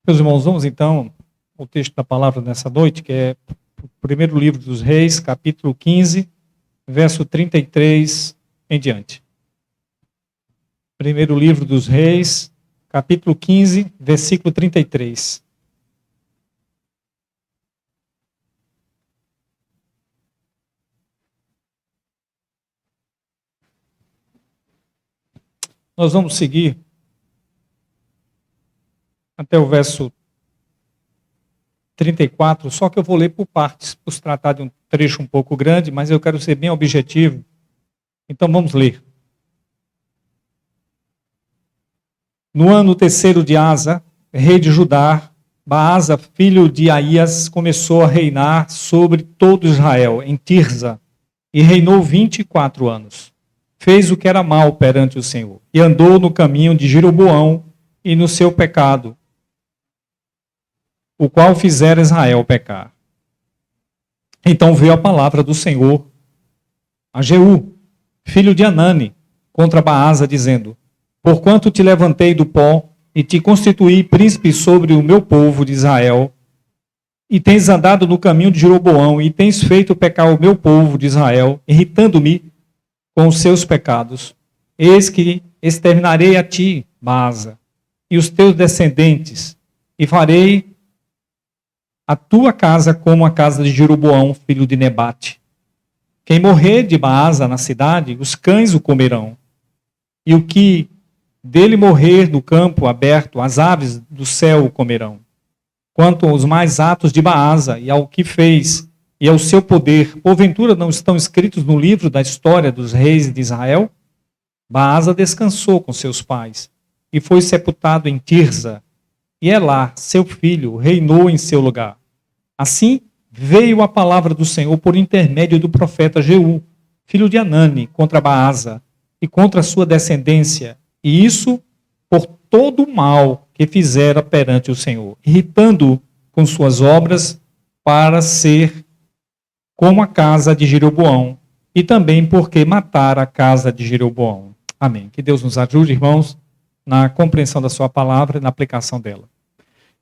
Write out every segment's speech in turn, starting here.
Meus irmãos, vamos então ao texto da palavra nessa noite, que é o primeiro livro dos Reis, capítulo 15, verso 33 em diante. Primeiro livro dos Reis, capítulo 15, versículo 33. Nós vamos seguir até o verso 34, só que eu vou ler por partes, por se tratar de um trecho um pouco grande, mas eu quero ser bem objetivo. Então vamos ler. No ano terceiro de Asa, rei de Judá, Baasa, filho de Aías, começou a reinar sobre todo Israel, em Tirza, e reinou 24 anos. Fez o que era mal perante o Senhor, e andou no caminho de Jeroboão e no seu pecado, o qual fizera Israel pecar. Então veio a palavra do Senhor a Jeú, filho de Anani, contra Baasa, dizendo: porquanto te levantei do pó e te constituí príncipe sobre o meu povo de Israel, e tens andado no caminho de Jeroboão, e tens feito pecar o meu povo de Israel, irritando-me com os seus pecados, eis que exterminarei a ti, Baasa, e os teus descendentes, e farei a tua casa como a casa de Jeroboão, filho de Nebate. Quem morrer de Baasa na cidade, os cães o comerão. E o que dele morrer no campo aberto, as aves do céu o comerão. Quanto aos mais atos de Baasa e ao que fez, e ao seu poder, porventura não estão escritos no livro da história dos reis de Israel? Baasa descansou com seus pais, e foi sepultado em Tirza, e Elá, seu filho, reinou em seu lugar. Assim veio a palavra do Senhor por intermédio do profeta Jeú, filho de Anani, contra Baasa e contra a sua descendência, e isso por todo o mal que fizera perante o Senhor, irritando-o com suas obras para ser como a casa de Jeroboão, e também porque matara a casa de Jeroboão. Amém. Que Deus nos ajude, irmãos, na compreensão da sua palavra e na aplicação dela.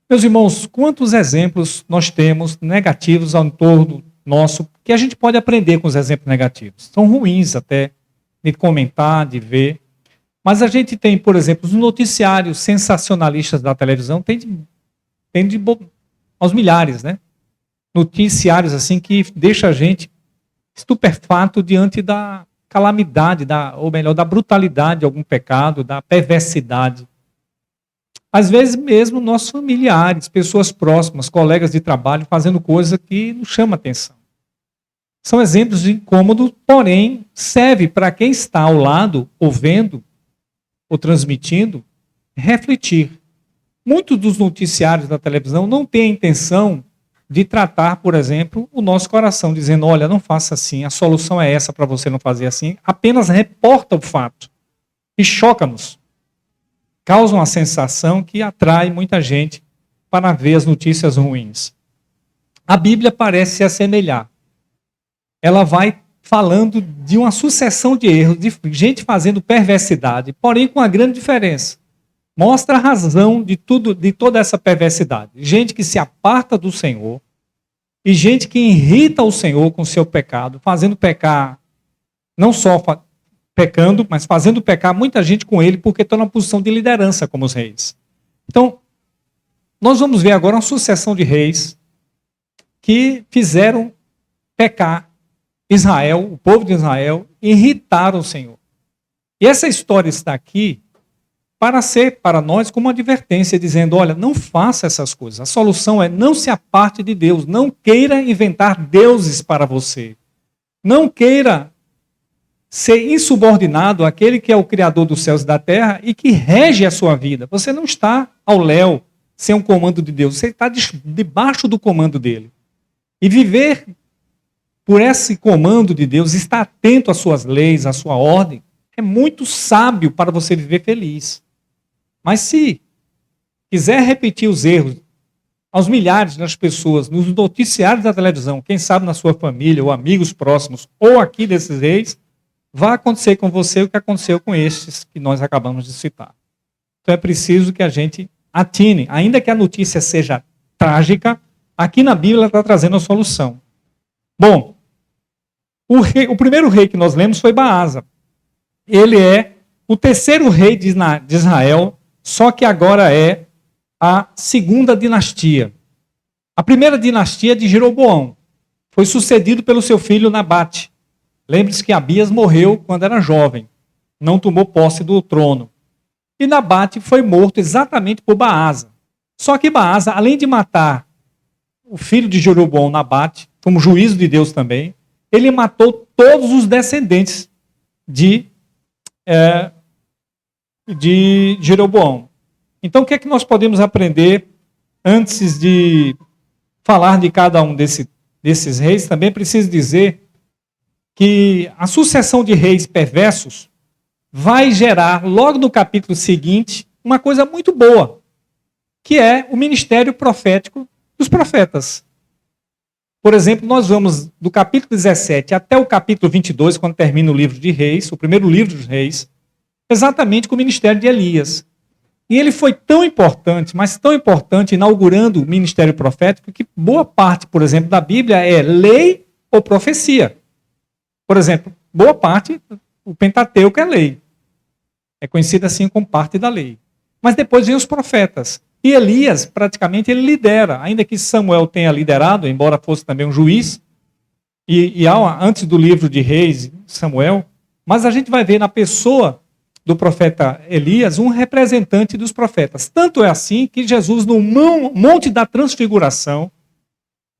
Meus irmãos, quantos exemplos nós temos negativos ao entorno nosso, que a gente pode aprender com os exemplos negativos. São ruins até de comentar, de ver. Mas a gente tem, por exemplo, os noticiários sensacionalistas da televisão, aos milhares, né? Noticiários assim que deixa a gente estupefato diante da calamidade, ou melhor, da brutalidade de algum pecado, da perversidade. Às vezes mesmo nossos familiares, pessoas próximas, colegas de trabalho, fazendo coisa que nos chama atenção. São exemplos de incômodo, porém, serve para quem está ao lado, ouvindo ou transmitindo, refletir. Muitos dos noticiários da televisão não têm a intenção de tratar, por exemplo, o nosso coração, dizendo: olha, não faça assim, a solução é essa para você não fazer assim. Apenas reporta o fato e choca-nos. Causa uma sensação que atrai muita gente para ver as notícias ruins. A Bíblia parece se assemelhar. Ela vai falando de uma sucessão de erros, de gente fazendo perversidade, porém com uma grande diferença. Mostra a razão de toda essa perversidade. Gente que se aparta do Senhor e gente que irrita o Senhor com seu pecado, fazendo pecar, não só pecando, mas fazendo pecar muita gente com ele, porque estão na posição de liderança como os reis. Então, nós vamos ver agora uma sucessão de reis que fizeram pecar Israel, o povo de Israel, irritaram o Senhor. E essa história está aqui para ser para nós como uma advertência, dizendo: olha, não faça essas coisas. A solução é: não se aparte de Deus, não queira inventar deuses para você. Não queira ser insubordinado àquele que é o Criador dos céus e da terra e que rege a sua vida. Você não está ao léu sem um comando de Deus, você está debaixo do comando dele. E viver por esse comando de Deus, estar atento às suas leis, à sua ordem, é muito sábio para você viver feliz. Mas se quiser repetir os erros aos milhares das pessoas, nos noticiários da televisão, quem sabe na sua família, ou amigos próximos, ou aqui desses reis, vai acontecer com você o que aconteceu com estes que nós acabamos de citar. Então é preciso que a gente atine, ainda que a notícia seja trágica, aqui na Bíblia ela está trazendo a solução. Bom, o primeiro rei que nós lemos foi Baasa. Ele é o terceiro rei de Israel, só que agora é a segunda dinastia. A primeira dinastia é de Jeroboão. Foi sucedido pelo seu filho Nabate. Lembre-se que Abias morreu quando era jovem. Não tomou posse do trono. E Nabate foi morto exatamente por Baasa. Só que Baasa, além de matar o filho de Jeroboão, Nabate, como juízo de Deus também, ele matou todos os descendentes de Jeroboão. Então, o que é que nós podemos aprender antes de falar de cada um desses reis? Também preciso dizer que a sucessão de reis perversos vai gerar, logo no capítulo seguinte, uma coisa muito boa, que é o ministério profético dos profetas. Por exemplo, nós vamos do capítulo 17 até o capítulo 22, quando termina o livro de Reis, o primeiro livro dos Reis, exatamente com o ministério de Elias. E ele foi tão importante, mas tão importante, inaugurando o ministério profético, que boa parte, por exemplo, da Bíblia é lei ou profecia. Por exemplo, boa parte, o Pentateuco é lei. É conhecido assim como parte da lei. Mas depois vem os profetas. E Elias, praticamente, ele lidera. Ainda que Samuel tenha liderado, embora fosse também um juiz, antes do livro de Reis, Samuel, mas a gente vai ver na pessoa do profeta Elias um representante dos profetas. Tanto é assim que Jesus, no Monte da Transfiguração,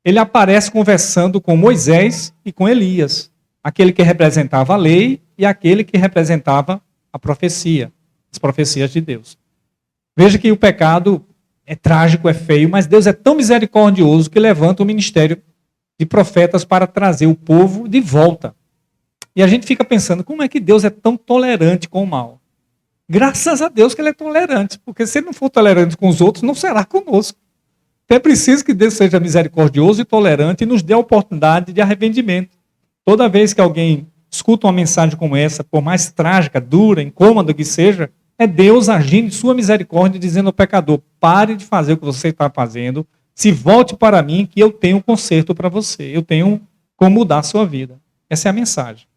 ele aparece conversando com Moisés e com Elias. Aquele que representava a lei e aquele que representava a profecia, as profecias de Deus. Veja que o pecado é trágico, é feio, mas Deus é tão misericordioso que levanta o ministério de profetas para trazer o povo de volta. E a gente fica pensando, como é que Deus é tão tolerante com o mal? Graças a Deus que ele é tolerante, porque se ele não for tolerante com os outros, não será conosco. Então é preciso que Deus seja misericordioso e tolerante e nos dê a oportunidade de arrependimento. Toda vez que alguém escuta uma mensagem como essa, por mais trágica, dura, incômoda que seja, é Deus agindo em sua misericórdia, dizendo ao pecador, pare de fazer o que você está fazendo, se volte para mim que eu tenho um conserto para você, eu tenho como mudar a sua vida. Essa é a mensagem.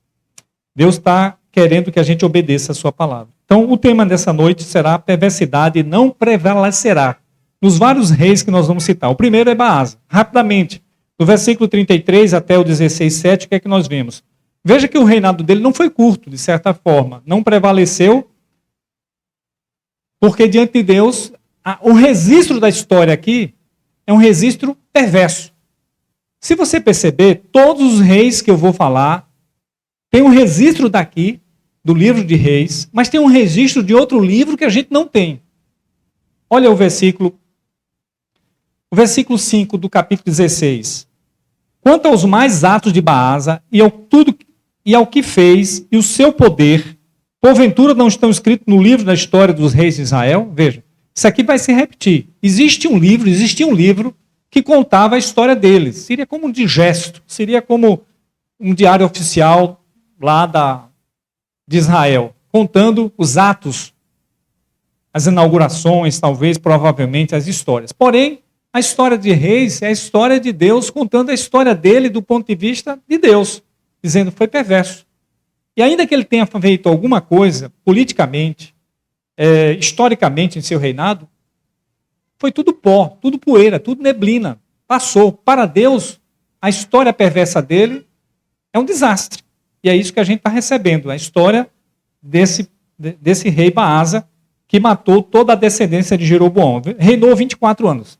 Deus está querendo que a gente obedeça a sua palavra. Então, o tema dessa noite será perversidade não prevalecerá. Nos vários reis que nós vamos citar. O primeiro é Baasa. Rapidamente, do versículo 33 até o 16:7, o que é que nós vemos? Veja que o reinado dele não foi curto, de certa forma. Não prevaleceu, porque diante de Deus, o registro da história aqui é um registro perverso. Se você perceber, todos os reis que eu vou falar, tem um registro daqui, do livro de Reis, mas tem um registro de outro livro que a gente não tem. Olha o versículo 5 do capítulo 16. Quanto aos mais atos de Baasa e ao que fez e o seu poder, porventura não estão escritos no livro da história dos reis de Israel? Veja, isso aqui vai se repetir. Existia um livro que contava a história deles. Seria como um digesto, seria como um diário oficial lá de Israel, contando os atos, as inaugurações, talvez, provavelmente, as histórias. Porém, a história de Reis é a história de Deus contando a história dele do ponto de vista de Deus, dizendo que foi perverso. E ainda que ele tenha feito alguma coisa politicamente, historicamente em seu reinado, foi tudo pó, tudo poeira, tudo neblina. Passou. Para Deus, a história perversa dele é um desastre. E é isso que a gente está recebendo, a história desse rei Baasa, que matou toda a descendência de Jeroboão. Reinou 24 anos.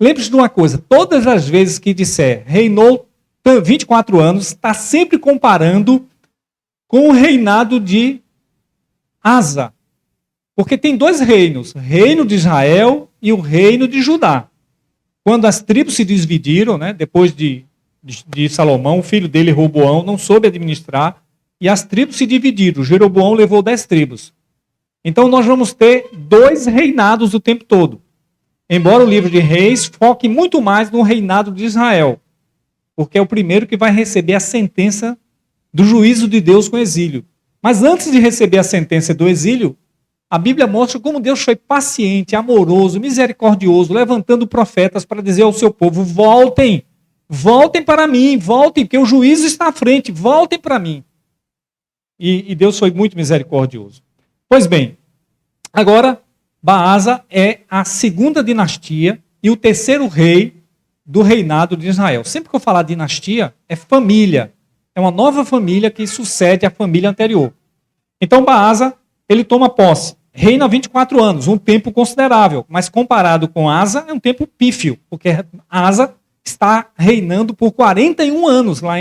Lembre-se de uma coisa, todas as vezes que disser reinou 24 anos, está sempre comparando com o reinado de Asa. Porque tem dois reinos, o reino de Israel e o reino de Judá. Quando as tribos se dividiram, né, depois de Salomão, o filho dele, Roboão, não soube administrar, e as tribos se dividiram. Jeroboão levou 10 tribos. Então nós vamos ter 2 reinados o tempo todo. Embora o livro de Reis foque muito mais no reinado de Israel, porque é o primeiro que vai receber a sentença do juízo de Deus com o exílio. Mas antes de receber a sentença do exílio, A Bíblia mostra como Deus foi paciente, amoroso, misericordioso, levantando profetas para dizer ao seu povo: voltem, voltem para mim, voltem, porque o juízo está à frente, voltem para mim. E Deus foi muito misericordioso. Pois bem, agora Baasa é a segunda dinastia e o terceiro rei do reinado de Israel. Sempre que eu falar dinastia, é família. É uma nova família que sucede à família anterior. Então Baasa, ele toma posse. Reina 24 anos, um tempo considerável, mas comparado com Asa, é um tempo pífio, porque Asa está reinando por 41 anos lá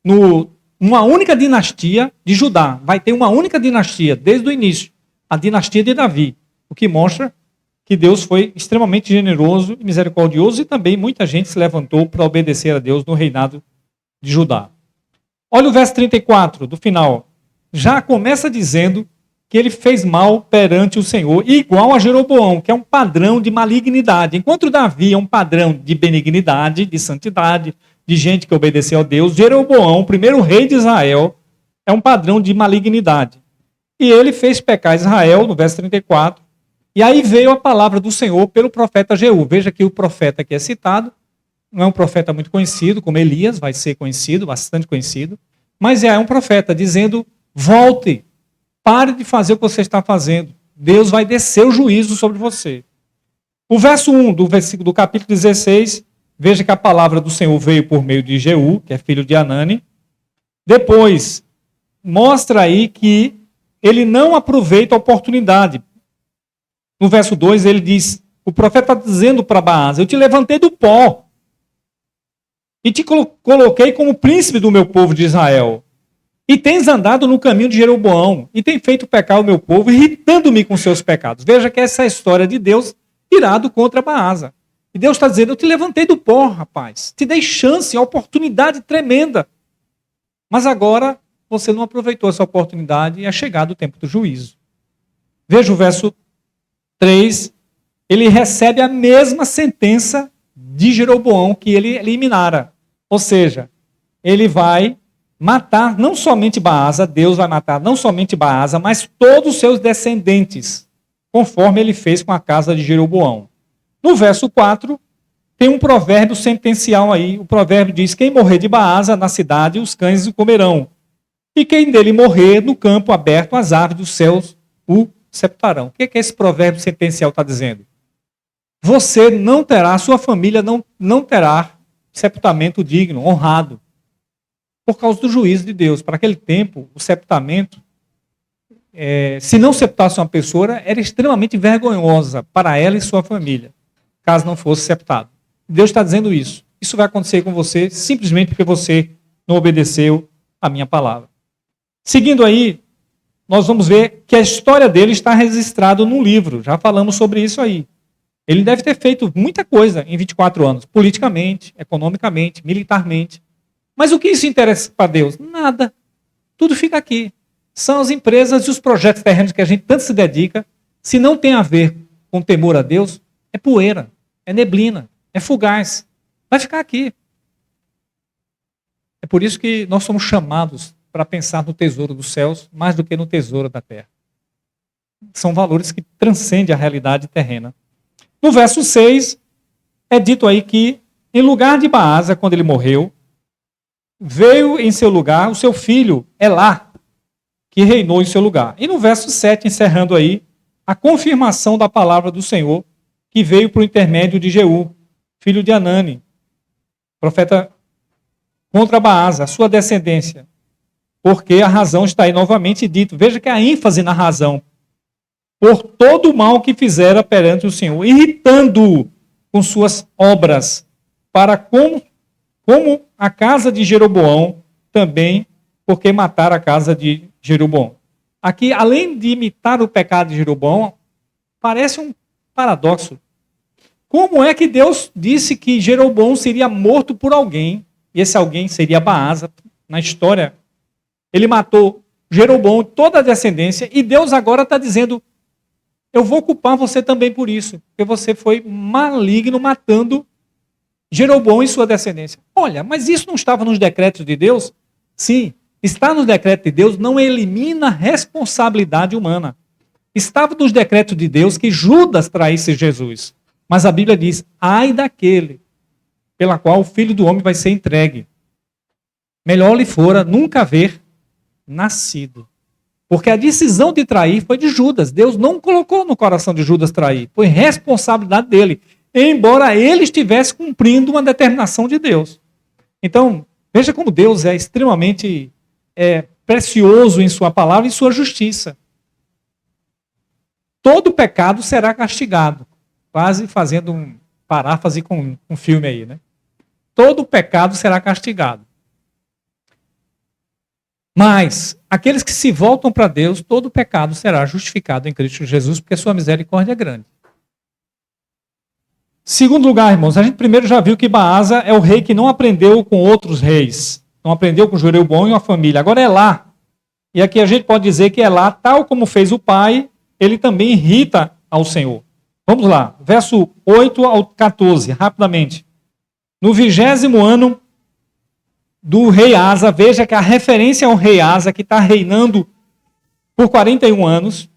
numa única dinastia de Judá. Vai ter uma única dinastia desde o início, a dinastia de Davi, o que mostra que Deus foi extremamente generoso e misericordioso e também muita gente se levantou para obedecer a Deus no reinado de Judá. Olha o verso 34 do final. Já começa dizendo que ele fez mal perante o Senhor, igual a Jeroboão, que é um padrão de malignidade. Enquanto Davi é um padrão de benignidade, de santidade, de gente que obedeceu a Deus, Jeroboão, o primeiro rei de Israel, é um padrão de malignidade. E ele fez pecar Israel, no verso 34, e aí veio a palavra do Senhor pelo profeta Jeú. Veja que o profeta que é citado não é um profeta muito conhecido, como Elias, vai ser conhecido, bastante conhecido, mas é um profeta dizendo: volte, pare de fazer o que você está fazendo. Deus vai descer o juízo sobre você. O verso 1 do capítulo 16, veja que a palavra do Senhor veio por meio de Jeú, que é filho de Anani. Depois, mostra aí que ele não aproveita a oportunidade. No verso 2, ele diz, o profeta está dizendo para Baasa: eu te levantei do pó e te coloquei como príncipe do meu povo de Israel. E tens andado no caminho de Jeroboão, e tem feito pecar o meu povo, irritando-me com seus pecados. Veja que essa é a história de Deus irado contra Baasa. E Deus está dizendo: eu te levantei do pó, rapaz. Te dei chance, oportunidade tremenda. Mas agora você não aproveitou essa oportunidade e é chegado o tempo do juízo. Veja o verso 3. Ele recebe a mesma sentença de Jeroboão que ele eliminara. Ou seja, ele vai matar não somente Baasa, Deus vai matar não somente Baasa, mas todos os seus descendentes, conforme ele fez com a casa de Jeroboão. No verso 4, tem um provérbio sentencial aí. O provérbio diz: quem morrer de Baasa na cidade, os cães o comerão. E quem dele morrer no campo aberto, as aves dos céus o sepultarão. O que esse provérbio sentencial está dizendo? Você não terá, sua família não terá sepultamento digno, honrado, por causa do juízo de Deus. Para aquele tempo, o sepultamento, se não sepultasse uma pessoa, era extremamente vergonhosa para ela e sua família, caso não fosse sepultado. Deus está dizendo isso. Isso vai acontecer com você simplesmente porque você não obedeceu a minha palavra. Seguindo aí, nós vamos ver que a história dele está registrada num livro. Já falamos sobre isso aí. Ele deve ter feito muita coisa em 24 anos, politicamente, economicamente, militarmente. Mas o que isso interessa para Deus? Nada. Tudo fica aqui. São as empresas e os projetos terrenos que a gente tanto se dedica. Se não tem a ver com temor a Deus, é poeira, é neblina, é fugaz. Vai ficar aqui. É por isso que nós somos chamados para pensar no tesouro dos céus mais do que no tesouro da terra. São valores que transcendem a realidade terrena. No verso 6, é dito aí que, em lugar de Baasa, quando ele morreu, veio em seu lugar o seu filho, Elá, que reinou em seu lugar. E no verso 7, encerrando aí, a confirmação da palavra do Senhor, que veio por intermédio de Jeú, filho de Anani, profeta contra Baasa, a sua descendência. Porque a razão está aí novamente dito. Veja que a ênfase na razão. Por todo o mal que fizera perante o Senhor, irritando-o com suas obras, para como a casa de Jeroboão também, porque matar a casa de Jeroboão. Aqui, além de imitar o pecado de Jeroboão, parece um paradoxo. Como é que Deus disse que Jeroboão seria morto por alguém, e esse alguém seria Baasa? Na história, ele matou Jeroboão, toda a descendência, e Deus agora está dizendo: eu vou culpar você também por isso, porque você foi maligno matando Jeroboão e sua descendência. Olha, mas isso não estava nos decretos de Deus? Sim, está nos decretos de Deus, não elimina a responsabilidade humana. Estava nos decretos de Deus que Judas traísse Jesus. Mas a Bíblia diz, ai daquele pela qual o Filho do Homem vai ser entregue. Melhor lhe fora nunca haver nascido. Porque a decisão de trair foi de Judas. Deus não colocou no coração de Judas trair. Foi responsabilidade dele. Embora ele estivesse cumprindo uma determinação de Deus. Então, veja como Deus é extremamente precioso em sua palavra e em sua justiça. Todo pecado será castigado. Quase fazendo um paráfrase com um filme aí, né? Todo pecado será castigado. Mas aqueles que se voltam para Deus, todo pecado será justificado em Cristo Jesus, porque sua misericórdia é grande. Segundo lugar, irmãos, a gente primeiro já viu que Baasa é o rei que não aprendeu com outros reis. Não aprendeu com Jeroboão e uma família. Agora Elá. E aqui a gente pode dizer que Elá, tal como fez o pai, ele também irrita ao Senhor. Vamos lá, verso 8 ao 14, rapidamente. No 20º ano do rei Asa, veja que a referência ao rei Asa, que está reinando por 41 anos,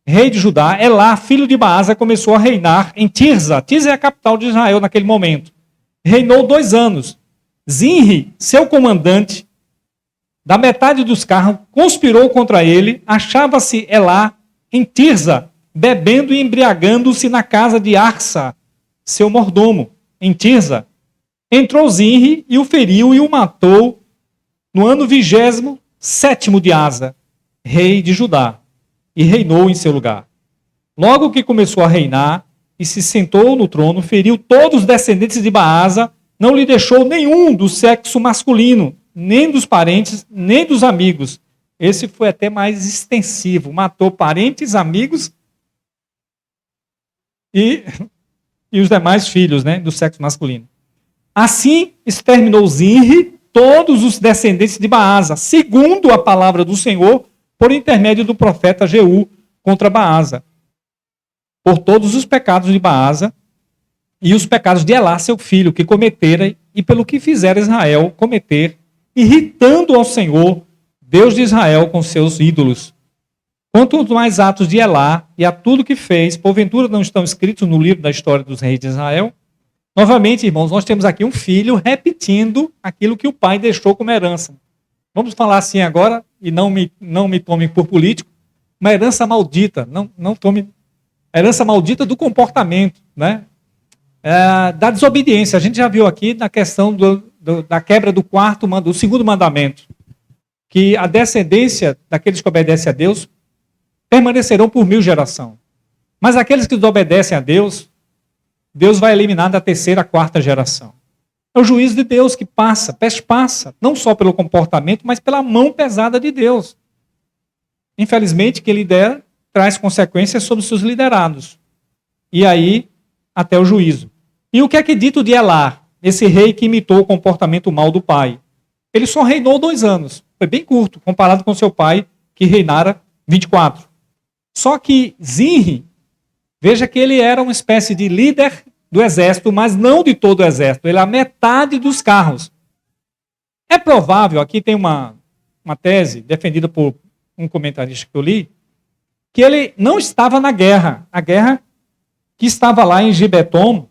rei de Judá, Elá, filho de Baasa, começou a reinar em Tirza. Tirza é a capital de Israel naquele momento. Reinou 2 anos. Zinri, seu comandante, da metade dos carros, conspirou contra ele. Achava-se Elá em Tirza, bebendo e embriagando-se na casa de Arsa, seu mordomo, em Tirza. Entrou Zinri e o feriu e o matou no ano 27º de Asa, rei de Judá, e reinou em seu lugar. Logo que começou a reinar e se sentou no trono, feriu todos os descendentes de Baasa, não lhe deixou nenhum do sexo masculino, nem dos parentes, nem dos amigos. Esse foi até mais extensivo, matou parentes, amigos e os demais filhos, né, do sexo masculino. Assim exterminou Zinri todos os descendentes de Baasa, segundo a palavra do Senhor, por intermédio do profeta Jeú contra Baasa, por todos os pecados de Baasa e os pecados de Elá, seu filho, que cometera e pelo que fizera Israel cometer, irritando ao Senhor, Deus de Israel, com seus ídolos. Quanto aos mais atos de Elá e a tudo que fez, porventura não estão escritos no livro da história dos reis de Israel? Novamente, irmãos, nós temos aqui um filho repetindo aquilo que o pai deixou como herança. Vamos falar assim agora, e não me tomem por político, uma herança maldita. Não tome. Herança maldita do comportamento, né? Da desobediência. A gente já viu aqui na questão da quebra do segundo mandamento, que a descendência daqueles que obedecem a Deus permanecerão por 1000 gerações. Mas aqueles que desobedecem a Deus, Deus vai eliminar da 3ª, 4ª geração. É o juízo de Deus que passa, não só pelo comportamento, mas pela mão pesada de Deus. Infelizmente, quem lidera traz consequências sobre os seus liderados. E aí, até o juízo. E o que é que dito de Elá, esse rei que imitou o comportamento mal do pai? Ele só reinou 2 anos. Foi bem curto, comparado com seu pai, que reinara 24. Só que Zinri, veja que ele era uma espécie de líder do exército, mas não de todo o exército. Ele é a metade dos carros. É provável, aqui tem uma tese defendida por um comentarista que eu li, que ele não estava na guerra. A guerra que estava lá em Gibeton.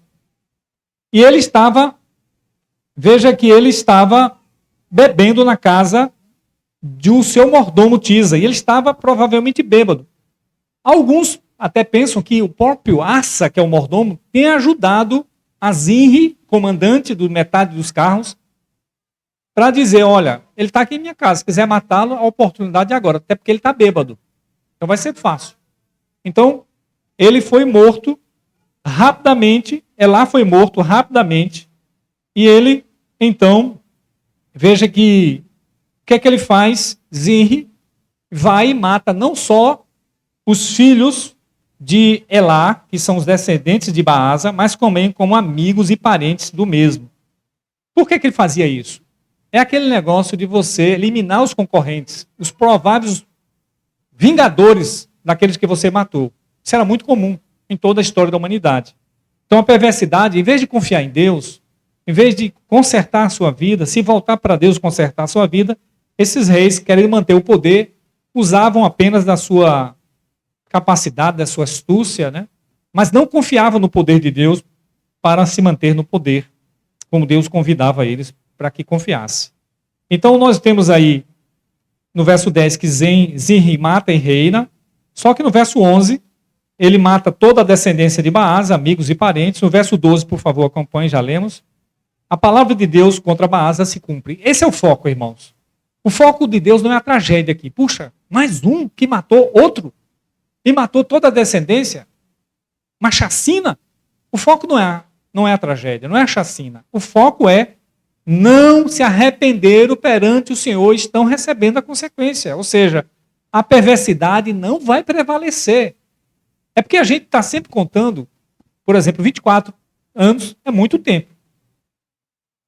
E ele estava, veja que ele estava bebendo na casa do seu mordomo Tisa. E ele estava provavelmente bêbado. Alguns até pensam que o próprio Asa, que é o mordomo, tem ajudado a Zinri, comandante do metade dos carros, para dizer, olha, ele está aqui em minha casa, se quiser matá-lo, a oportunidade é agora, até porque ele está bêbado. Então vai ser fácil. Então, ele foi morto rapidamente, Elá foi morto rapidamente, e ele, então, veja que o que é que ele faz? Zinri vai e mata não só os filhos de Elá, que são os descendentes de Baasa, mas também como amigos e parentes do mesmo. Por que ele fazia isso? É aquele negócio de você eliminar os concorrentes, os prováveis vingadores daqueles que você matou. Isso era muito comum em toda a história da humanidade. Então a perversidade, em vez de confiar em Deus, em vez de consertar a sua vida, se voltar para Deus consertar a sua vida, esses reis, querendo manter o poder, usavam apenas da sua capacidade, da sua astúcia, né? Mas não confiava no poder de Deus para se manter no poder, como Deus convidava eles para que confiasse. Então nós temos aí, no verso 10, que Zinri mata e reina, só que no verso 11, ele mata toda a descendência de Baás, amigos e parentes. No verso 12, por favor, acompanhe, já lemos. A palavra de Deus contra Baasa se cumpre. Esse é o foco, irmãos. O foco de Deus não é a tragédia aqui. Puxa, mais um que matou outro e matou toda a descendência. Uma chacina. O foco não é a tragédia, não é a chacina. O foco é não se arrependeram perante o Senhor, estão recebendo a consequência. Ou seja, a perversidade não vai prevalecer. É porque a gente está sempre contando, por exemplo, 24 anos é muito tempo.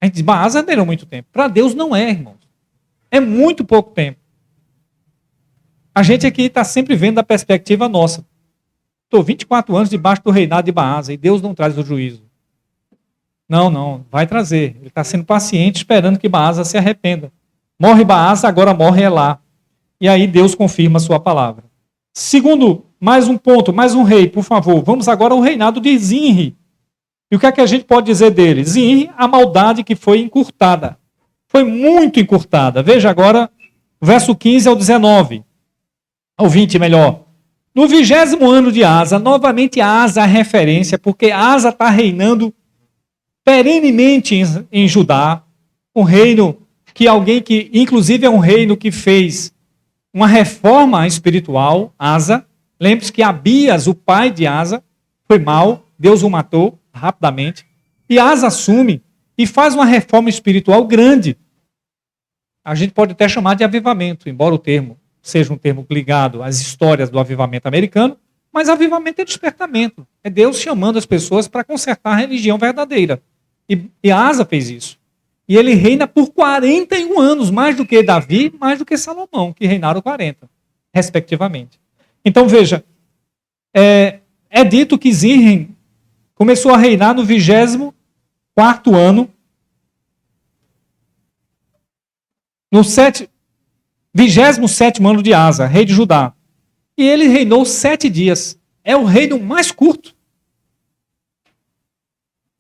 A gente diz, Baasa não era muito tempo. Para Deus não é, irmãos. É muito pouco tempo. A gente aqui está sempre vendo da perspectiva nossa. Estou 24 anos debaixo do reinado de Baasa e Deus não traz o juízo. Não, vai trazer. Ele está sendo paciente, esperando que Baasa se arrependa. Morre Baasa, agora morre Elá. E aí Deus confirma a sua palavra. Segundo, mais um ponto, mais um rei, por favor. Vamos agora ao reinado de Zinri. E o que é que a gente pode dizer dele? Zinri, a maldade que foi encurtada. Foi muito encurtada. Veja agora, verso 15 ao 19. Ao 20, melhor. No 20º ano de Asa, novamente Asa é a referência, porque Asa está reinando perenemente em Judá. Um reino que inclusive é um reino que fez uma reforma espiritual, Asa. Lembre-se que Abias, o pai de Asa, foi mau, Deus o matou rapidamente. E Asa assume e faz uma reforma espiritual grande. A gente pode até chamar de avivamento, embora o termo seja um termo ligado às histórias do avivamento americano, mas avivamento é despertamento. É Deus chamando as pessoas para consertar a religião verdadeira. E Asa fez isso. E ele reina por 41 anos, mais do que Davi, mais do que Salomão, que reinaram 40, respectivamente. Então veja, é dito que Zinri começou a reinar no 24º ano, no 27º ano de Asa, rei de Judá. E ele reinou 7 dias. É o reino mais curto.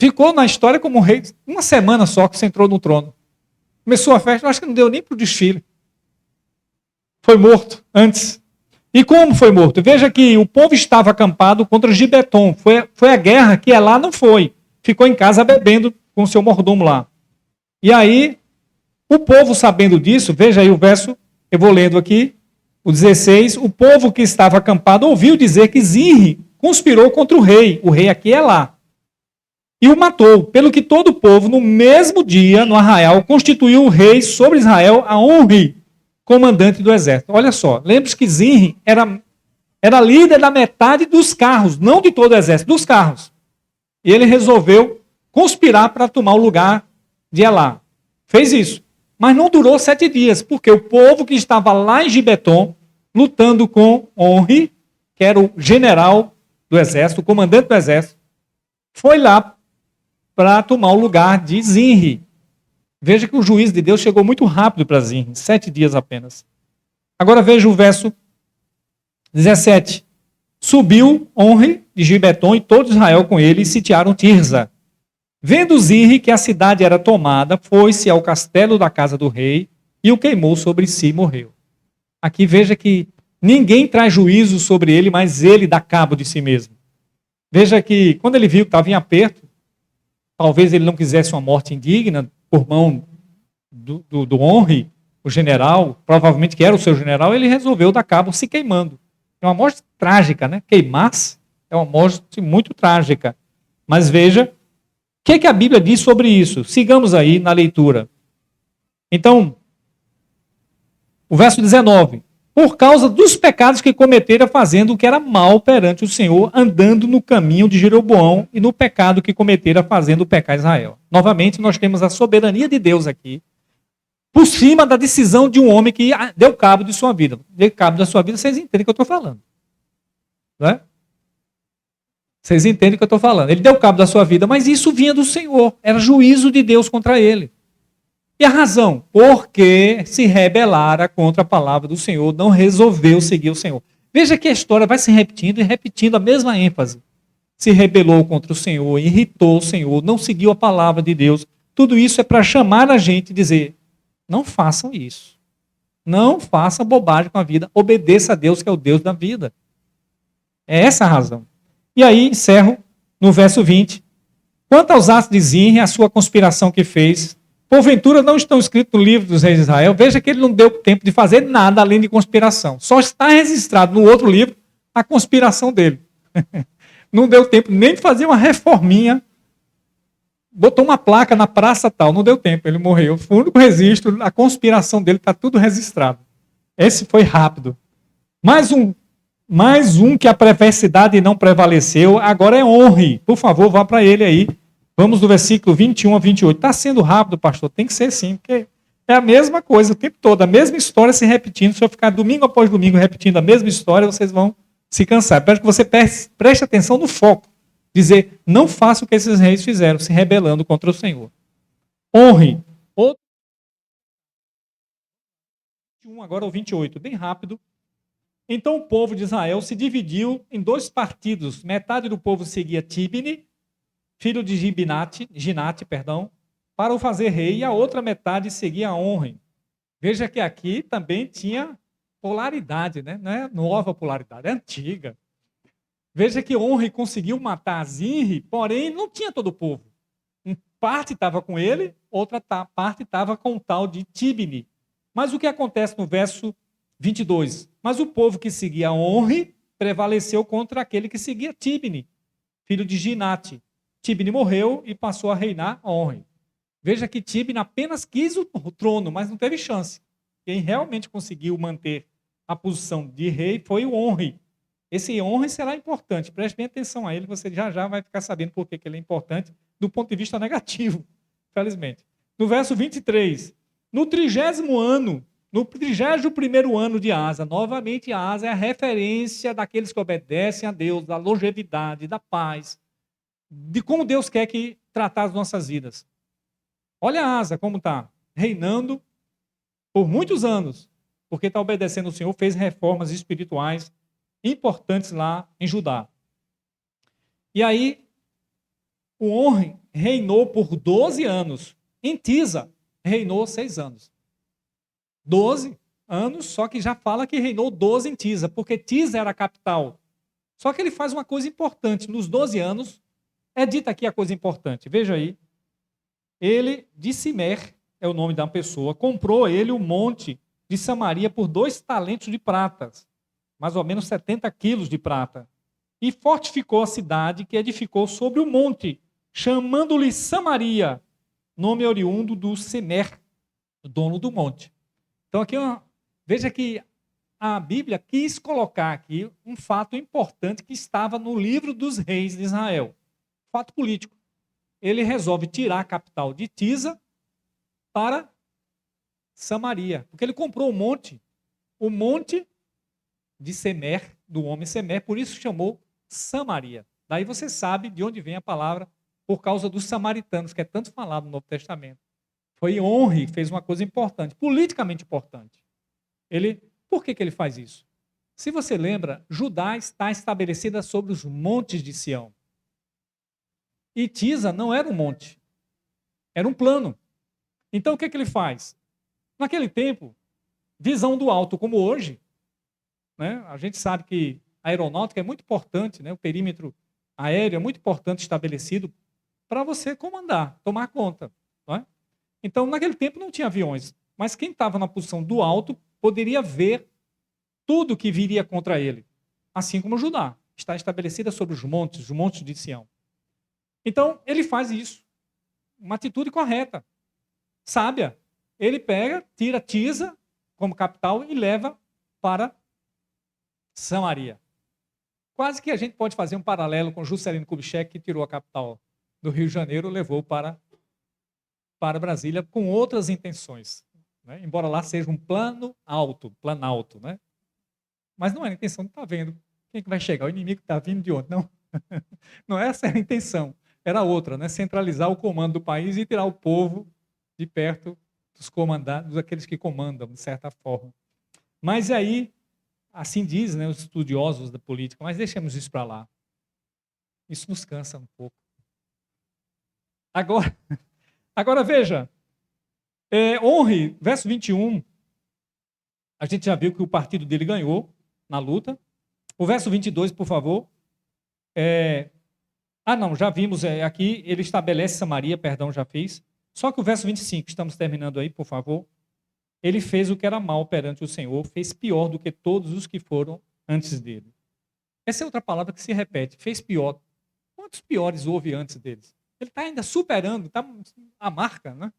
Ficou na história como rei uma semana só que você entrou no trono. Começou a festa, acho que não deu nem para o desfile. Foi morto antes. E como foi morto? Veja que o povo estava acampado contra Gibeton. Foi a guerra que Elá não foi. Ficou em casa bebendo com o seu mordomo lá. E aí, o povo sabendo disso, veja aí o verso, eu vou lendo aqui, o 16, o povo que estava acampado ouviu dizer que Zinri conspirou contra o rei aqui é Elá, e o matou, pelo que todo o povo, no mesmo dia, no arraial, constituiu o rei sobre Israel a Onri, comandante do exército. Olha só, lembre-se que Zinri era líder da metade dos carros, não de todo o exército, dos carros. E ele resolveu conspirar para tomar o lugar de Elá. Fez isso. Mas não durou 7 dias, porque o povo que estava lá em Gibeton, lutando com Onri, que era o general do exército, o comandante do exército, foi lá para tomar o lugar de Zinri. Veja que o juízo de Deus chegou muito rápido para Zinri, 7 dias apenas. Agora veja o verso 17. Subiu Onri de Gibeton e todo Israel com ele e sitiaram Tirza. Vendo Zinri que a cidade era tomada, foi-se ao castelo da casa do rei e o queimou sobre si e morreu. Aqui veja que ninguém traz juízo sobre ele, mas ele dá cabo de si mesmo. Veja que quando ele viu que estava em aperto, talvez ele não quisesse uma morte indigna por mão do Onri, o general, provavelmente que era o seu general, ele resolveu dar cabo se queimando. É uma morte trágica, né? Queimar-se é uma morte muito trágica. Mas veja, o que a Bíblia diz sobre isso? Sigamos aí na leitura. Então, o verso 19. Por causa dos pecados que cometera fazendo o que era mal perante o Senhor, andando no caminho de Jeroboão e no pecado que cometera fazendo pecar Israel. Novamente, nós temos a soberania de Deus aqui, por cima da decisão de um homem que deu cabo de sua vida. Deu cabo da sua vida, vocês entendem o que eu estou falando. Não é? Vocês entendem o que eu estou falando. Ele deu cabo da sua vida, mas isso vinha do Senhor. Era juízo de Deus contra ele. E a razão? Porque se rebelara contra a palavra do Senhor, não resolveu seguir o Senhor. Veja que a história vai se repetindo e repetindo a mesma ênfase. Se rebelou contra o Senhor, irritou o Senhor, não seguiu a palavra de Deus. Tudo isso é para chamar a gente e dizer, não façam isso. Não façam bobagem com a vida. Obedeça a Deus, que é o Deus da vida. É essa a razão. E aí, encerro no verso 20. Quanto aos atos de Zinri, a sua conspiração que fez, porventura não estão escritos no livro dos reis de Israel. Veja que ele não deu tempo de fazer nada além de conspiração. Só está registrado no outro livro a conspiração dele. Não deu tempo nem de fazer uma reforminha. Botou uma placa na praça tal, não deu tempo, ele morreu. Foi o único registro, a conspiração dele está tudo registrado. Esse foi rápido. Mais um que a perversidade não prevaleceu, agora é honre. Por favor, vá para ele aí. Vamos do versículo 21 a 28. Está sendo rápido, pastor? Tem que ser sim, porque é a mesma coisa o tempo todo, a mesma história se repetindo. Se eu ficar domingo após domingo repetindo a mesma história, vocês vão se cansar. Peço que você preste atenção no foco. Dizer, não faça o que esses reis fizeram, se rebelando contra o Senhor. Honre. Outro. 21, agora o 28, bem rápido. Então o povo de Israel se dividiu em dois partidos. Metade do povo seguia Tibni, filho de Ginate, para o fazer rei, e a outra metade seguia Onre. Veja que aqui também tinha polaridade, né? Não é nova polaridade, é antiga. Veja que Onre conseguiu matar Zinri, porém não tinha todo o povo. Uma parte estava com ele, outra parte estava com o tal de Tibni. Mas o que acontece no verso 22? Mas o povo que seguia Onre prevaleceu contra aquele que seguia Tibni, filho de Ginate. Tibni morreu e passou a reinar Onre. Veja que Tibni apenas quis o trono, mas não teve chance. Quem realmente conseguiu manter a posição de rei foi o Onre. Esse Onre será importante. Preste bem atenção a ele, você já vai ficar sabendo por que ele é importante do ponto de vista negativo, felizmente. No verso 23, no 30º ano, no 31º ano de Asa, novamente Asa é a referência daqueles que obedecem a Deus, da longevidade, da paz, de como Deus quer que tratar as nossas vidas. Olha Asa como está, reinando por muitos anos, porque está obedecendo ao Senhor, fez reformas espirituais importantes lá em Judá. E aí, o Onre reinou por 12 anos. Em Tisa, reinou 6 anos. 12 anos, só que já fala que reinou 12 em Tisa, porque Tisa era a capital. Só que ele faz uma coisa importante. Nos 12 anos, é dita aqui a coisa importante. Veja aí. Ele, de Simer, é o nome da pessoa, comprou ele o monte de Samaria por 2 talentos de prata, mais ou menos 70 quilos de prata, e fortificou a cidade que edificou sobre o monte, chamando-lhe Samaria, nome oriundo do Semer, dono do monte. Então aqui, veja que a Bíblia quis colocar aqui um fato importante que estava no livro dos reis de Israel. Fato político. Ele resolve tirar a capital de Tisa para Samaria, porque ele comprou o monte de Semer, do homem Semer, por isso chamou Samaria. Daí você sabe de onde vem a palavra, por causa dos samaritanos, que é tanto falado no Novo Testamento. Foi Onre, fez uma coisa importante, politicamente importante. Por que ele faz isso? Se você lembra, Judá está estabelecida sobre os montes de Sião. E Tisa não era um monte, era um plano. Então o que ele faz? Naquele tempo, visão do alto como hoje, né? A gente sabe que a aeronáutica é muito importante, né? O perímetro aéreo é muito importante estabelecido para você comandar, tomar conta. Não é? Então, naquele tempo não tinha aviões, mas quem estava na posição do alto poderia ver tudo que viria contra ele, assim como Judá está estabelecida sobre os montes de Sião. Então, ele faz isso, uma atitude correta, sábia. Ele pega, tira Tisa como capital e leva para Samaria. Quase que a gente pode fazer um paralelo com Juscelino Kubitschek, que tirou a capital do Rio de Janeiro e levou para Brasília com outras intenções. Né? Embora lá seja um planalto. Né? Mas não era a intenção, não está vendo. Quem é que vai chegar? O inimigo está vindo de onde? Não. Não essa era a intenção. Era outra, né? Centralizar o comando do país e tirar o povo de perto dos comandados, daqueles que comandam, de certa forma. Mas aí, Assim dizem, né, os estudiosos da política, mas deixemos isso para lá. Isso nos cansa um pouco. Agora, agora veja, honre, verso 21, a gente já viu que o partido dele ganhou na luta. O verso 22, por favor. Não, já vimos aqui, ele estabelece Samaria, perdão, já fiz. Só que o verso 25, estamos terminando aí, por favor. Ele fez o que era mal perante o Senhor, fez pior do que todos os que foram antes dele. Essa é outra palavra que se repete, fez pior. Quantos piores houve antes deles? Ele está ainda superando, está a marca, né?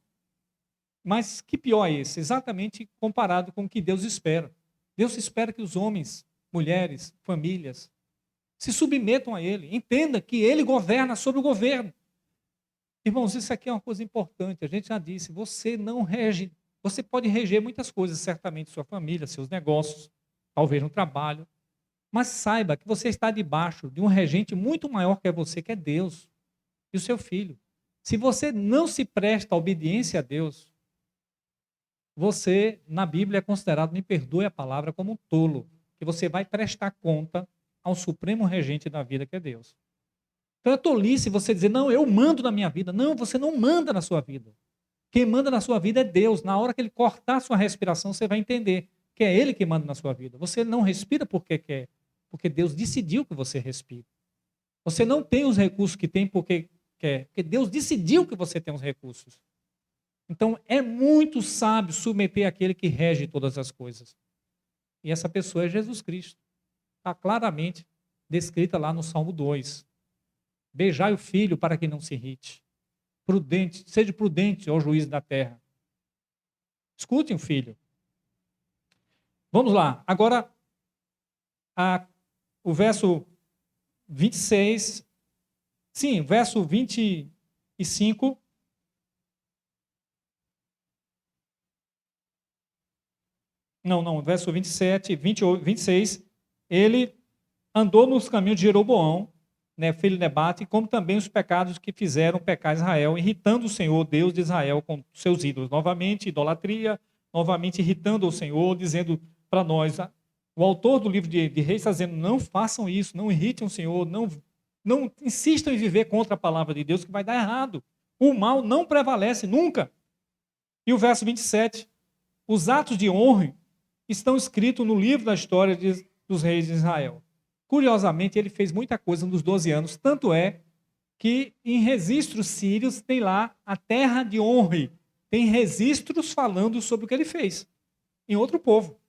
Mas que pior é esse? Exatamente comparado com o que Deus espera. Deus espera que os homens, mulheres, famílias, se submetam a Ele. Entenda que Ele governa sobre o governo. Irmãos, isso aqui é uma coisa importante. A gente já disse, você não rege. Você pode reger muitas coisas, certamente, sua família, seus negócios, talvez no trabalho. Mas saiba que você está debaixo de um regente muito maior que você, que é Deus e o seu filho. Se você não se presta a obediência a Deus, você, na Bíblia, é considerado, me perdoe a palavra, como um tolo, que você vai prestar conta ao supremo regente da vida, que é Deus. Então é tolice você dizer, não, eu mando na minha vida. Não, você não manda na sua vida. Quem manda na sua vida é Deus. Na hora que Ele cortar a sua respiração, você vai entender que é Ele que manda na sua vida. Você não respira porque quer, porque Deus decidiu que você respire. Você não tem os recursos que tem porque quer, porque Deus decidiu que você tem os recursos. Então, é muito sábio submeter aquele que rege todas as coisas. E essa pessoa é Jesus Cristo. Está claramente descrita lá no Salmo 2. Beijai o filho para que não se irrite. Prudente, seja prudente, ó juiz da terra. Escutem o filho. Vamos lá. Agora, o verso 26. Sim, verso 25. Não, verso 27, 28, 26. Ele andou nos caminhos de Jeroboão, né, filho de Nebate, como também os pecados que fizeram pecar Israel, irritando o Senhor, Deus de Israel, com seus ídolos. Novamente, idolatria, novamente irritando o Senhor, dizendo para nós, o autor do livro de Reis está dizendo, não façam isso, não irritem o Senhor, não insistam em viver contra a palavra de Deus, que vai dar errado. O mal não prevalece nunca. E o verso 27, os atos de honra estão escritos no livro da história dos reis de Israel. Curiosamente, ele fez muita coisa nos 12 anos, tanto é que em registros sírios tem lá a terra de Onre. Tem registros falando sobre o que ele fez em outro povo.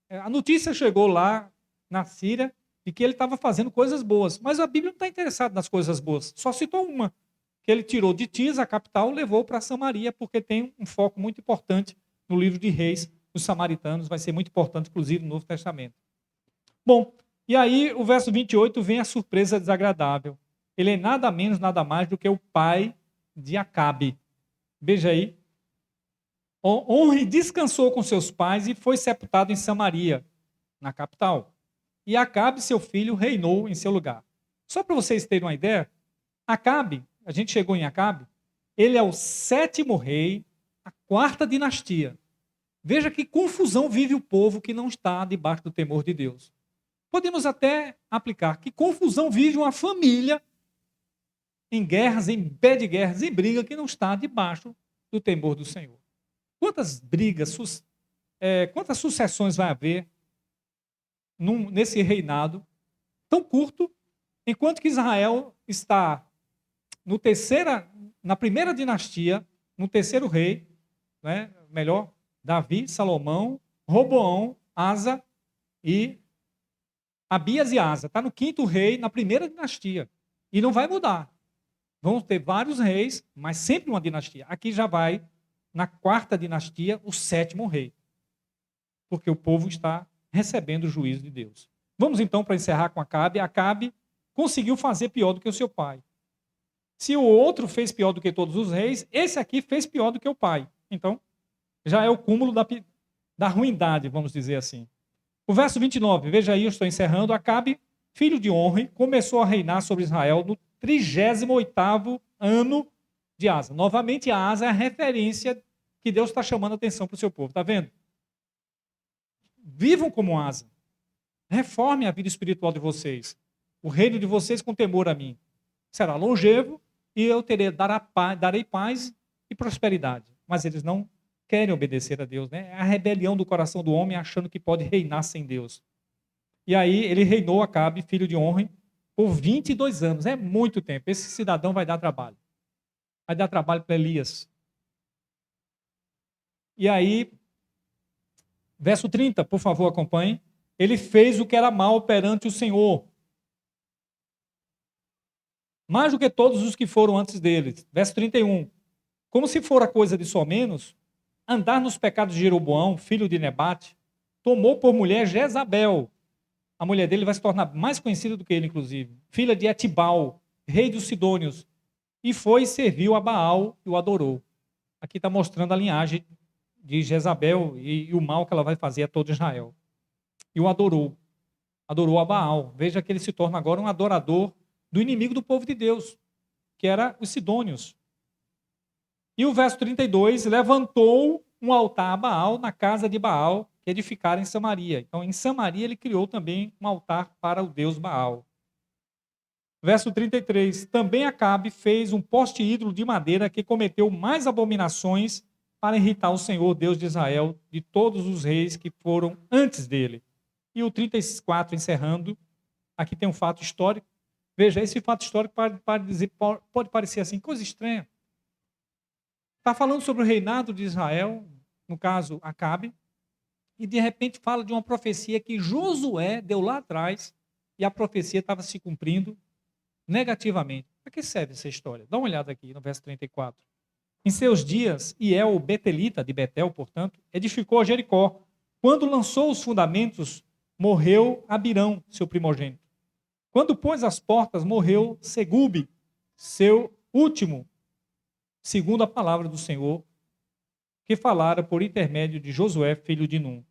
A notícia chegou lá na Síria de que ele estava fazendo coisas boas, mas a Bíblia não está interessada nas coisas boas, só citou uma, que ele tirou de Tis, a capital, levou para Samaria, porque tem um foco muito importante no livro de Reis, os samaritanos, vai ser muito importante, inclusive, no Novo Testamento. Bom, e aí o verso 28 vem a surpresa desagradável. Ele é nada menos, nada mais do que o pai de Acabe. Veja aí. Onre descansou com seus pais e foi sepultado em Samaria, na capital. E Acabe, seu filho, reinou em seu lugar. Só para vocês terem uma ideia, Acabe, a gente chegou em Acabe, ele é o 7º rei, a 4ª dinastia. Veja que confusão vive o povo que não está debaixo do temor de Deus. Podemos até aplicar que confusão vive uma família em guerras, em pé de guerras, em briga, que não está debaixo do temor do Senhor. Quantas brigas, quantas sucessões vai haver nesse reinado tão curto, enquanto que Israel está na primeira dinastia, no 3º rei, né, melhor, Davi, Salomão, Roboão, Asa e Abias e Asa. Está no 5º rei, na primeira dinastia. E não vai mudar. Vão ter vários reis, mas sempre uma dinastia. Aqui já vai, na 4ª dinastia, o 7º rei. Porque o povo está recebendo o juízo de Deus. Vamos então para encerrar com Acabe. Acabe conseguiu fazer pior do que o seu pai. Se o outro fez pior do que todos os reis, esse aqui fez pior do que o pai. Então, já é o cúmulo da ruindade, vamos dizer assim. O verso 29, veja aí, eu estou encerrando. Acabe, filho de Onre, começou a reinar sobre Israel no 38º ano de Asa. Novamente, a Asa é a referência que Deus está chamando a atenção para o seu povo. Está vendo? Vivam como Asa. Reforme a vida espiritual de vocês. O reino de vocês com temor a mim será longevo e eu darei paz e prosperidade. Mas eles não querem obedecer a Deus, né? É a rebelião do coração do homem achando que pode reinar sem Deus. E aí ele reinou Acabe, filho de Onri, por 22 anos. É muito tempo. Esse cidadão vai dar trabalho. Vai dar trabalho para Elias. E aí, verso 30, por favor, acompanhe. Ele fez o que era mal perante o Senhor, mais do que todos os que foram antes dele. Verso 31. Como se fora coisa de só menos, andar nos pecados de Jeroboão, filho de Nebate, tomou por mulher Jezabel. A mulher dele vai se tornar mais conhecida do que ele, inclusive. Filha de Etibal, rei dos Sidônios. E foi e serviu a Baal e o adorou. Aqui está mostrando a linhagem de Jezabel e o mal que ela vai fazer a todo Israel. E o adorou. Adorou a Baal. Veja que ele se torna agora um adorador do inimigo do povo de Deus, que era os Sidônios. E o verso 32, levantou um altar a Baal na casa de Baal, que edificara em Samaria. Então, em Samaria, ele criou também um altar para o deus Baal. Verso 33, também Acabe fez um poste ídolo de madeira que cometeu mais abominações para irritar o Senhor, Deus de Israel, de todos os reis que foram antes dele. E o 34, encerrando, aqui tem um fato histórico. Veja, esse fato histórico pode parecer assim, coisa estranha. Está falando sobre o reinado de Israel, no caso, Acabe, e de repente fala de uma profecia que Josué deu lá atrás, e a profecia estava se cumprindo negativamente. Para que serve essa história? Dá uma olhada aqui no verso 34. Em seus dias, Iel, o betelita, de Betel, portanto, edificou Jericó. Quando lançou os fundamentos, morreu Abirão, seu primogênito. Quando pôs as portas, morreu Segube, seu último, segundo a palavra do Senhor, que falara por intermédio de Josué, filho de Num.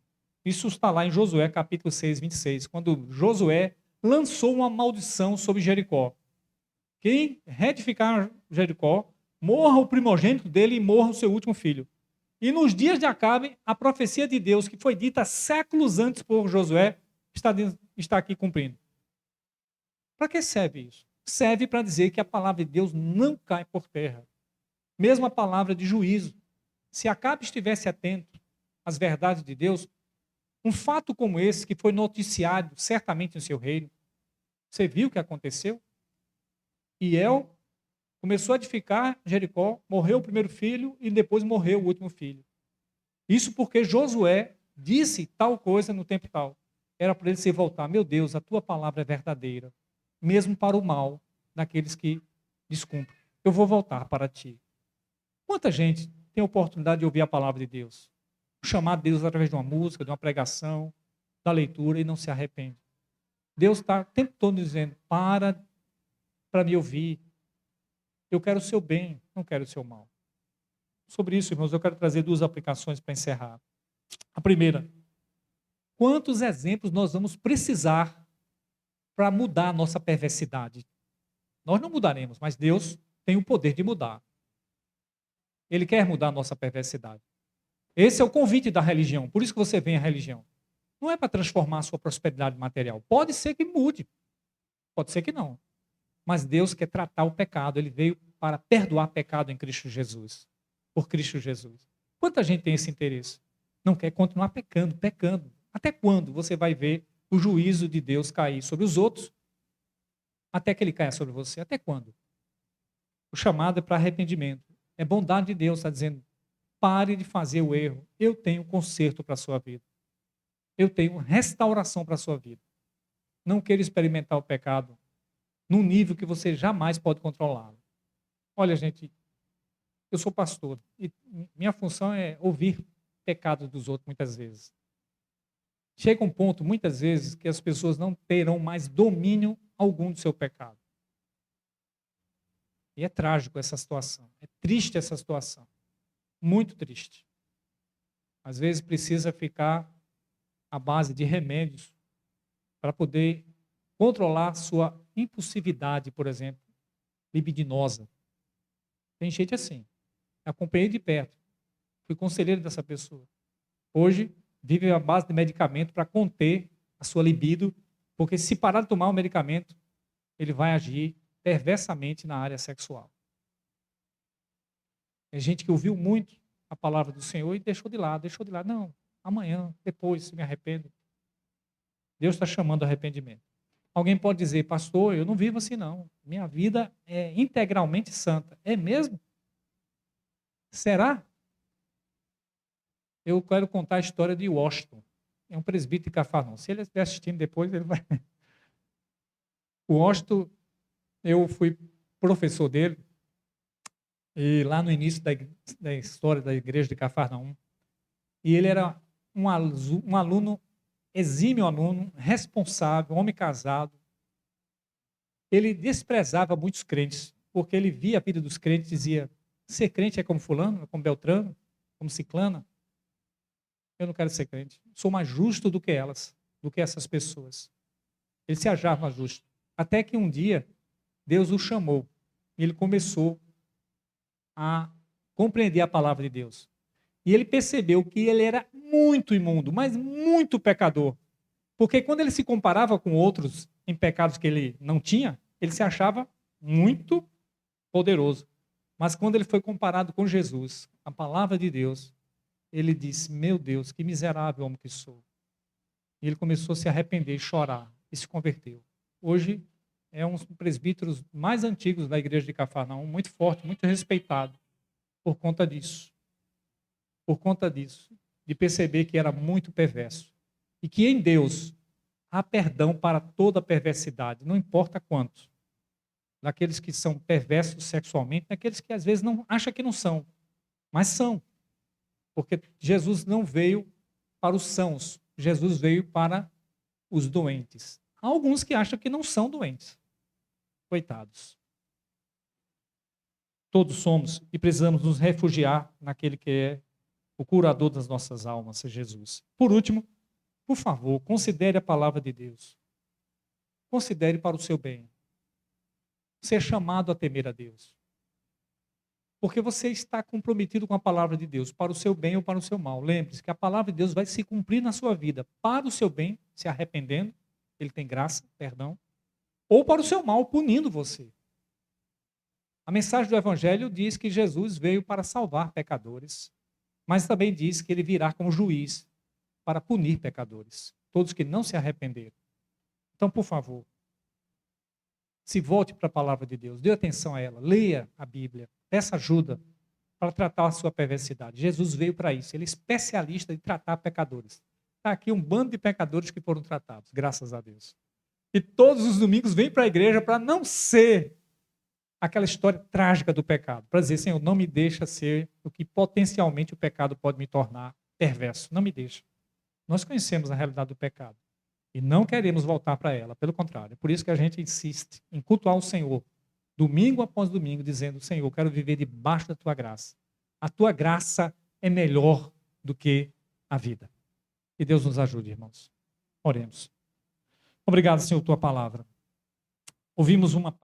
Isso está lá em Josué, capítulo 6, 26, quando Josué lançou uma maldição sobre Jericó. Quem reedificar Jericó, morra o primogênito dele e morra o seu último filho. E nos dias de Acabe, a profecia de Deus, que foi dita séculos antes por Josué, está aqui cumprindo. Para que serve isso? Serve para dizer que a palavra de Deus não cai por terra. Mesmo a palavra de juízo. Se Acabe estivesse atento às verdades de Deus, um fato como esse, que foi noticiado certamente no seu reino, você viu o que aconteceu? Iel começou a edificar Jericó, morreu o primeiro filho e depois morreu o último filho. Isso porque Josué disse tal coisa no tempo tal. Era para ele se voltar. Meu Deus, a tua palavra é verdadeira, mesmo para o mal daqueles que descumprem. Eu vou voltar para ti. Quanta gente tem a oportunidade de ouvir a palavra de Deus? Chamar Deus através de uma música, de uma pregação, da leitura e não se arrepende. Deus está o tempo todo dizendo, para me ouvir. Eu quero o seu bem, não quero o seu mal. Sobre isso, irmãos, eu quero trazer duas aplicações para encerrar. A primeira, quantos exemplos nós vamos precisar para mudar a nossa perversidade? Nós não mudaremos, mas Deus tem o poder de mudar. Ele quer mudar a nossa perversidade. Esse é o convite da religião, por isso que você vem à religião. Não é para transformar a sua prosperidade material. Pode ser que mude, pode ser que não. Mas Deus quer tratar o pecado, ele veio para perdoar pecado em Cristo Jesus, por Cristo Jesus. Quanta gente tem esse interesse? Não quer continuar pecando, pecando. Até quando você vai ver o juízo de Deus cair sobre os outros, até que ele caia sobre você? Até quando? O chamado é para arrependimento. É bondade de Deus, está dizendo, pare de fazer o erro. Eu tenho conserto para a sua vida. Eu tenho restauração para a sua vida. Não queira experimentar o pecado num nível que você jamais pode controlá-lo. Olha, gente, eu sou pastor e minha função é ouvir pecados dos outros muitas vezes. Chega um ponto, muitas vezes, que as pessoas não terão mais domínio algum do seu pecado. E é trágico essa situação. É triste essa situação. Muito triste. Às vezes precisa ficar à base de remédios para poder controlar sua impulsividade, por exemplo, libidinosa. Tem gente assim. Acompanhei de perto. Fui conselheiro dessa pessoa. Hoje, vive à base de medicamento para conter a sua libido, porque se parar de tomar o medicamento, ele vai agir perversamente na área sexual. Tem gente que ouviu muito a palavra do Senhor e deixou de lado. Não, amanhã, depois, se me arrependo. Deus está chamando o arrependimento. Alguém pode dizer, pastor, eu não vivo assim não. Minha vida é integralmente santa. É mesmo? Será? Eu quero contar a história de Washington. É um presbítero de Cafarnaum. Se ele estiver assistindo depois, ele vai... O Washington, eu fui professor dele, e lá no início da história da igreja de Cafarnaum, e ele era um aluno, exímio aluno, responsável, homem casado. Ele desprezava muitos crentes, porque ele via a vida dos crentes e dizia, ser crente é como fulano, é como Beltrano, como Ciclana. Eu não quero ser crente. Sou mais justo do que elas, do que essas pessoas. Ele se achava justo. Até que um dia, Deus o chamou. E ele começou a compreender a palavra de Deus. E ele percebeu que ele era muito imundo, mas muito pecador. Porque quando ele se comparava com outros em pecados que ele não tinha, ele se achava muito poderoso. Mas quando ele foi comparado com Jesus, a palavra de Deus, ele disse, meu Deus, que miserável homem que sou. E ele começou a se arrepender, chorar, e se converteu. Hoje é um dos presbíteros mais antigos da igreja de Cafarnaum, muito forte, muito respeitado, por conta disso. Por conta disso, de perceber que era muito perverso. E que em Deus há perdão para toda perversidade, não importa quantos. Daqueles que são perversos sexualmente, daqueles que às vezes não acham que não são, mas são. Porque Jesus não veio para os sãos, Jesus veio para os doentes. Há alguns que acham que não são doentes. Coitados. Todos somos e precisamos nos refugiar naquele que é o curador das nossas almas, Jesus. Por último, por favor, considere a palavra de Deus. Considere para o seu bem. Você é chamado a temer a Deus. Porque você está comprometido com a palavra de Deus, para o seu bem ou para o seu mal. Lembre-se que a palavra de Deus vai se cumprir na sua vida, para o seu bem, se arrependendo, ele tem graça, perdão, ou para o seu mal, punindo você. A mensagem do Evangelho diz que Jesus veio para salvar pecadores, mas também diz que ele virá como juiz para punir pecadores, todos que não se arrependeram. Então, por favor, se volte para a palavra de Deus, dê atenção a ela, leia a Bíblia, peça ajuda para tratar a sua perversidade. Jesus veio para isso, ele é especialista em tratar pecadores. Está aqui um bando de pecadores que foram tratados, graças a Deus. E todos os domingos vem para a igreja para não ser aquela história trágica do pecado, para dizer, Senhor, não me deixa ser o que potencialmente o pecado pode me tornar perverso, não me deixa. Nós conhecemos a realidade do pecado e não queremos voltar para ela, pelo contrário. É por isso que a gente insiste em cultuar o Senhor, domingo após domingo, dizendo, Senhor, eu quero viver debaixo da Tua graça. A Tua graça é melhor do que a vida. Que Deus nos ajude, irmãos. Oremos. Obrigado, Senhor, Tua palavra. Ouvimos uma